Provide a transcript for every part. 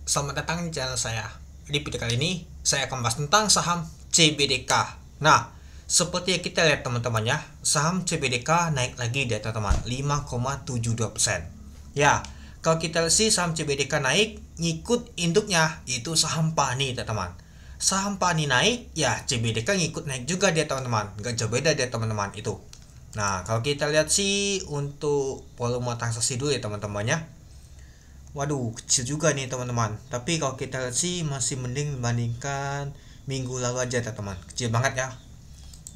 Selamat datang di channel saya. Di video kali ini, saya akan bahas tentang saham CBDK. Nah, seperti yang kita lihat teman-teman ya, saham CBDK naik lagi dia teman-teman, 5,72%. Ya, kalau kita lihat sih saham CBDK naik, ngikut induknya, itu saham PANI teman-teman. Saham PANI naik, ya CBDK ngikut naik juga dia teman-teman. Gak jauh beda dia teman-teman itu. Nah, kalau kita lihat sih untuk volume transaksi dulu ya teman-teman ya. Waduh, kecil juga nih teman-teman. Tapi kalau kita lihat sih masih mending dibandingkan minggu lalu aja teman-teman. Kecil banget ya.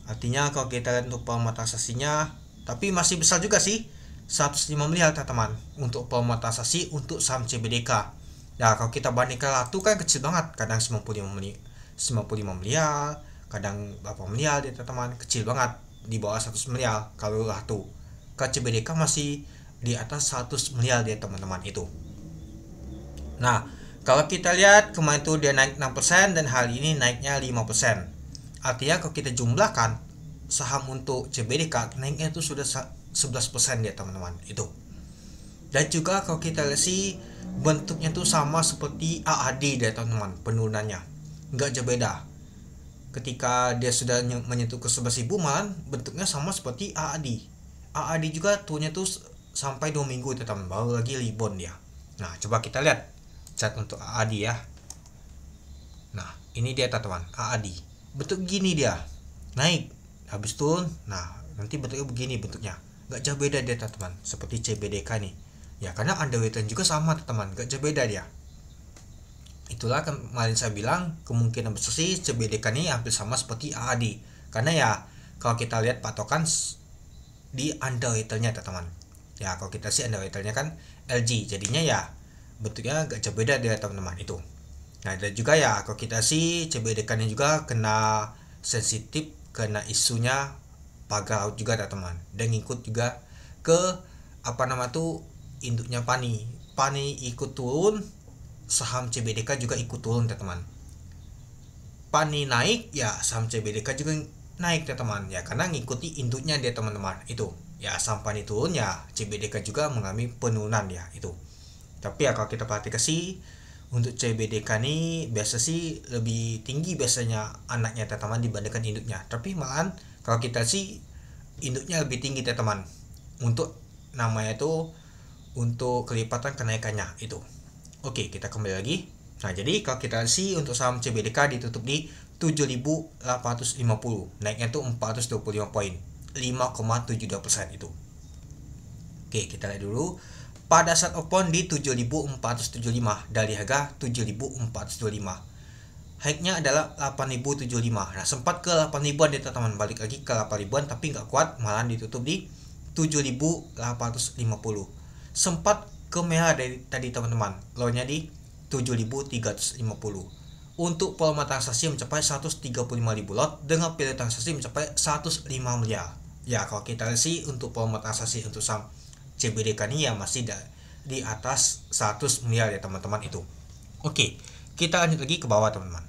Artinya kalau kita lihat untuk volume transaksinya, tapi masih besar juga sih. 105 miliar teman-teman untuk volume transaksi untuk saham CBDK. Ya, kalau kita bandingkan Latu kan kecil banget. Kadang 95 miliar, kadang berapa miliar dia teman-teman. Kecil banget, di bawah 100 miliar kalau Latu. Kalau CBDK masih di atas 100 miliar dia teman-teman itu. Nah, kalau kita lihat kemarin itu dia naik 6% dan hari ini naiknya 5%. Artinya kalau kita jumlahkan saham untuk CBDK naiknya itu sudah 11% ya teman-teman itu. Dan juga kalau kita lihat sih bentuknya tuh sama seperti AAD ya teman-teman, penurunannya. Nggak jauh beda. Ketika dia sudah menyentuh ke 11.000 malah bentuknya sama seperti AAD. AAD juga turunnya tuh sampai 2 minggu teman-teman, baru lagi rebound dia. Nah, coba kita lihat chart untuk AAD ya. Nah, ini dia teman-teman, AAD. Bentuk gini dia. Naik, habis turun. Nah, nanti bentuknya begini bentuknya. Gak jauh beda dia teman-teman, seperti CBDK nih. Ya, karena underweight juga sama teman-teman, gak jauh beda dia. Itulah kemarin saya bilang kemungkinan besar sih CBDK ini hampir sama seperti AAD. Karena ya kalau kita lihat patokan di underweight-nya teman-teman. Ya, kalau kita sih underweight-nya kan LG. Jadinya ya bentuknya agak jauh beda dari teman-teman itu. Nah, dan juga ya kalau kita sih CBDK nya juga kena sensitif, kena isunya pagar laut juga teman-teman, dan ngikut juga ke apa nama tuh induknya PANI ikut turun, saham CBDK juga ikut turun teman-teman. PANI naik ya saham CBDK juga naik teman-teman ya, karena ngikuti induknya dia teman-teman itu. Ya, saham PANI turun ya CBDK juga mengalami penurunan ya itu. Tapi ya kalau kita perhatikan sih untuk CBDK ini biasa sih lebih tinggi biasanya anaknya teman-teman dibandingkan induknya. Tapi malahan kalau kita sih induknya lebih tinggi teman-teman. Untuk namanya itu untuk kelipatan kenaikannya itu. Oke, kita kembali lagi. Nah, jadi kalau kita sih untuk saham CBDK ditutup di 7.850. Naiknya tuh 425 poin. 5,72% itu. Oke, kita lihat dulu. Pada saat open di 7.475 dari harga 7.425. High-nya adalah 8.075. Nah, sempat ke 8.000-an dia teman-teman, balik lagi ke 8.000-an tapi nggak kuat, malah ditutup di 7.850. Sempat ke merah dari tadi teman-teman, low-nya di 7.350. Untuk volume transaksi mencapai 135.000 lot dengan periode transaksi mencapai 105 miliar. Ya, kalau kita lihat sih untuk volume transaksi untuk saham CBDK ini ya masih di atas 100 miliar ya teman-teman itu. Oke, kita lanjut lagi ke bawah teman-teman.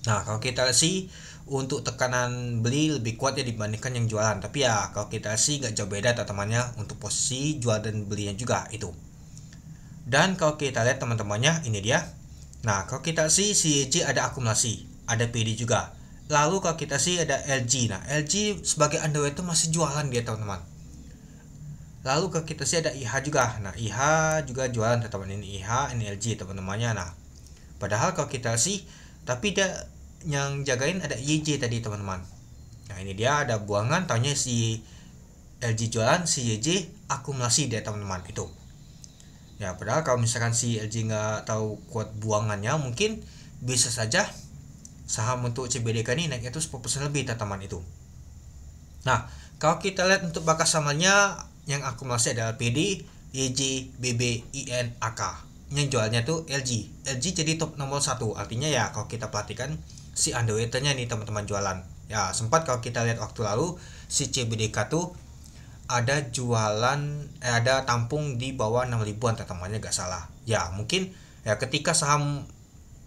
Nah, kalau kita sih untuk tekanan beli lebih kuat ya dibandingkan yang jualan. Tapi ya kalau kita sih nggak jauh beda teman-temannya untuk posisi jual dan belinya juga itu. Dan kalau kita lihat teman-temannya ini dia. Nah, kalau kita sih CAG ada akumulasi, ada PD juga. Lalu kalau kita sih ada LG. Nah, LG sebagai underweight itu masih jualan dia teman-teman. Lalu kalau kita sih ada IH juga. Nah, IH juga jualan teman-teman, ini IH, ini LG teman-temannya. Nah, padahal kalau kita sih tapi dia yang jagain ada YJ tadi teman-teman. Nah, ini dia ada buangan, taunya si LG jualan, si YJ akumulasi dia teman-teman itu. Ya, padahal kalau misalkan si LG nggak tahu kuat buangannya, mungkin bisa saja saham untuk CBDK ini naiknya itu 10% lebih teman-teman itu. Nah, kalau kita lihat untuk bakas sahamnya yang akumulasi adalah PD, YJ, BB, IN, AK. Yang jualnya tuh LG. LG jadi top nomor 1. Artinya ya kalau kita perhatikan si underweight-nya nih teman-teman jualan. Ya, sempat kalau kita lihat waktu lalu si CBDK tuh ada jualan ada tampung di bawah 6.000-an teman-temannya gak salah. Ya, mungkin ya ketika saham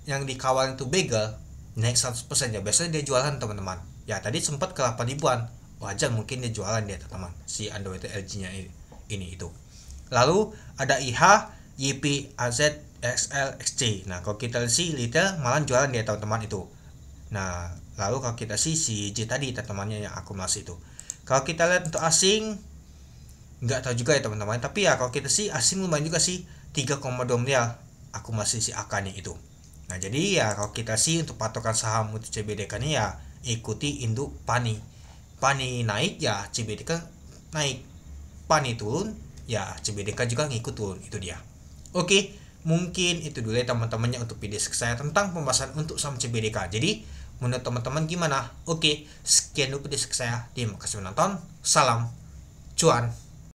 yang dikawal itu begal naik 100% ya biasanya dia jualan teman-teman. Ya, tadi sempat ke 8.000-an. Wajar mungkin dia jualan dia teman-teman. Si underweight LG-nya ini itu. Lalu ada IH, YP, AZ, XLXC. Nah, kalau kita sih retail malah jualan dia teman-teman itu. Nah, lalu kalau kita sih si J tadi teman-temannya yang akumulasi itu. Kalau kita lihat untuk asing nggak tahu juga ya teman-teman, tapi ya kalau kita sih asing lumayan juga sih 3,2 miliar akumulasi si AK nih itu. Nah, jadi ya kalau kita sih untuk patokan saham untuk CBDK nih ya ikuti induk PANI. PANI naik ya CBDK naik, PANI turun ya CBDK juga ngikut turun, itu dia. Oke, mungkin itu dulu ya teman-temannya untuk video saya tentang pembahasan untuk saham CBDK. Jadi menurut teman-teman gimana? Oke, sekian dulu video saya. Terima kasih menonton. Salam cuan.